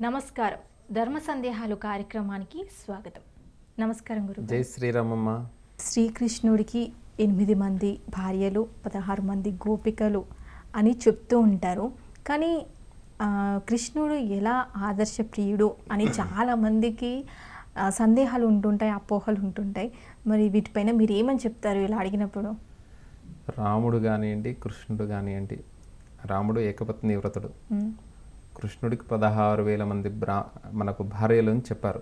నమస్కారం. ధర్మ సందేహాలు కార్యక్రమానికి స్వాగతం. నమస్కారం గురువు. జై శ్రీరామమ్మ. శ్రీకృష్ణుడికి 8 మంది భార్యలు, 16 మంది గోపికలు అని చెప్తూ ఉంటారు. కానీ కృష్ణుడు ఎలా ఆదర్శప్రియుడు అని చాలామందికి సందేహాలు ఉంటుంటాయి, అపోహలు ఉంటుంటాయి. మరి వీటిపైన మీరు ఏమని చెప్తారు ఇలా అడిగినప్పుడు? రాముడు కానివ్వండి, కృష్ణుడు కానివ్వండి, రాముడు ఏకపత్ని వ్రతుడు. కృష్ణుడికి 16,000 మంది మనకు భార్యలు అని చెప్పారు.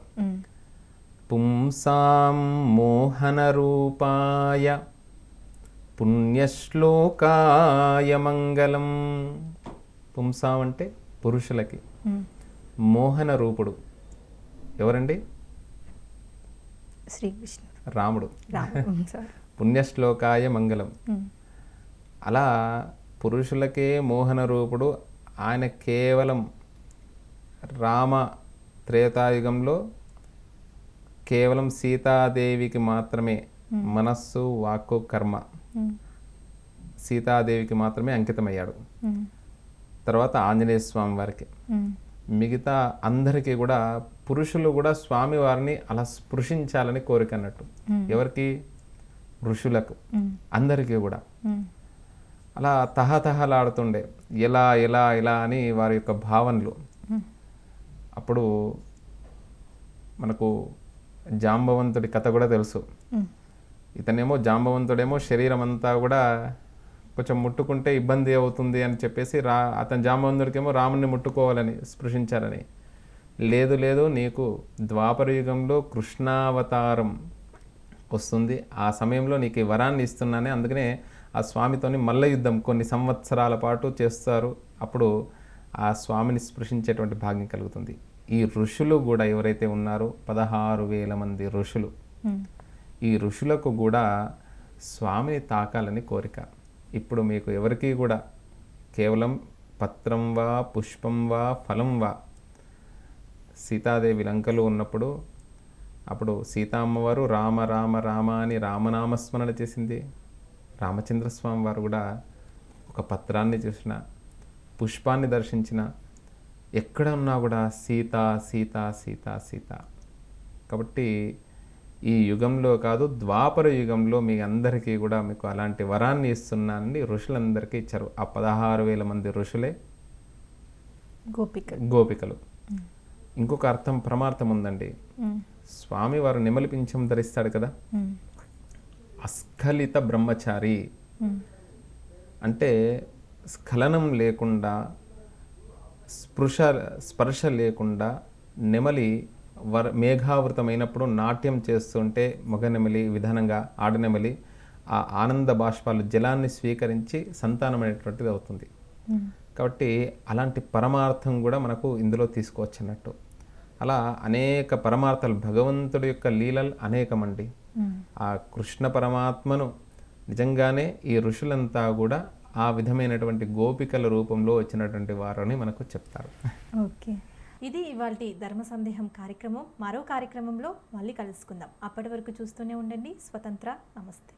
పుంసాం మోహన రూపాయ పుణ్యశ్లోకాయ మంగళం. పుంసాం అంటే పురుషులకి, మోహన రూపుడు ఎవరండి? శ్రీకృష్ణుడు, రాముడు. పుణ్యశ్లోకాయ మంగళం. అలా పురుషులకే మోహన రూపుడు. ఆయన కేవలం రామ త్రేతాయుగంలో కేవలం సీతాదేవికి మాత్రమే మనస్సు, వాక్కు, కర్మ సీతాదేవికి మాత్రమే అంకితమయ్యాడు. తర్వాత ఆంజనేయ స్వామి వారికి. మిగతా అందరికీ కూడా పురుషులు కూడా స్వామి వారిని అలా స్పృశించాలని కోరిక అన్నట్టు. ఎవరికి? ఋషులకు, అందరికీ కూడా అలా తహతహలాడుతుండే, ఎలా ఎలా ఎలా అని వారి యొక్క భావనలు. అప్పుడు మనకు జాంబవంతుడి కథ కూడా తెలుసు. ఇతనేమో జాంబవంతుడేమో శరీరం అంతా కూడా కొంచెం ముట్టుకుంటే ఇబ్బంది అవుతుంది అని చెప్పేసి అతని జాంబవంతుడికేమో రాముని ముట్టుకోవాలని, స్పృశించాలని. లేదు లేదు, నీకు ద్వాపర యుగంలో కృష్ణావతారం వస్తుంది, ఆ సమయంలో నీకు ఈ వరాన్ని ఇస్తున్నానే, అందుకనే ఆ స్వామితోని మల్ల యుద్ధం కొన్ని సంవత్సరాల పాటు చేస్తారు. అప్పుడు ఆ స్వామిని స్పృశించేటువంటి భాగ్యం కలుగుతుంది. ఈ ఋషులు కూడా ఎవరైతే ఉన్నారో 16,000 మంది ఋషులు, ఈ ఋషులకు కూడా స్వామిని తాకాలని కోరిక. ఇప్పుడు మీకు ఎవరికి కూడా కేవలం పత్రం వా, పుష్పం వా, ఫలం వా. సీతాదేవి లంకలో ఉన్నప్పుడు అప్పుడు సీతామ్మవారు రామ రామ రామ అని రామనామస్మరణ చేసింది. రామచంద్రస్వామి వారు కూడా ఒక పత్రాన్ని చూసిన, పుష్పాన్ని దర్శించిన, ఎక్కడ ఉన్నా కూడా సీత సీత సీత సీత. కాబట్టి ఈ యుగంలో కాదు, ద్వాపర యుగంలో మీ అందరికీ కూడా మీకు అలాంటి వరాన్ని ఇస్తున్నానని ఋషులందరికీ ఇచ్చారు. ఆ 16,000 మంది ఋషులే గోపికలు. ఇంకొక అర్థం, ప్రమార్థం ఉందండి. స్వామి వారు నెమలి పింఛం ధరిస్తాడు కదా, అస్ఖలిత బ్రహ్మచారి అంటే స్ఖలనం లేకుండా, స్పర్శ లేకుండా నెమలి మేఘావృతమైనప్పుడు నాట్యం చేస్తుంటే మగ నెమలి విధానంగా ఆడనెమలి ఆ ఆనంద బాష్పాలు జలాన్ని స్వీకరించి సంతానమైనటువంటిది అవుతుంది. కాబట్టి అలాంటి పరమార్థం కూడా మనకు ఇందులో తీసుకోవచ్చు అన్నట్టు. అలా అనేక పరమార్థాలు, భగవంతుడి యొక్క లీలలు అనేకమండి. ఆ కృష్ణ పరమాత్మను నిజంగానే ఈ ఋషులంతా కూడా ఆ విధమైనటువంటి గోపికల రూపంలో వచ్చినటువంటి వారని మనకు చెప్తారు. ఓకే, ఇది ఇవాల్టి ధర్మ సందేహం కార్యక్రమం. మరో కార్యక్రమంలో మళ్ళీ కలుసుకుందాం. అప్పటి వరకు చూస్తూనే ఉండండి స్వతంత్ర. నమస్తే.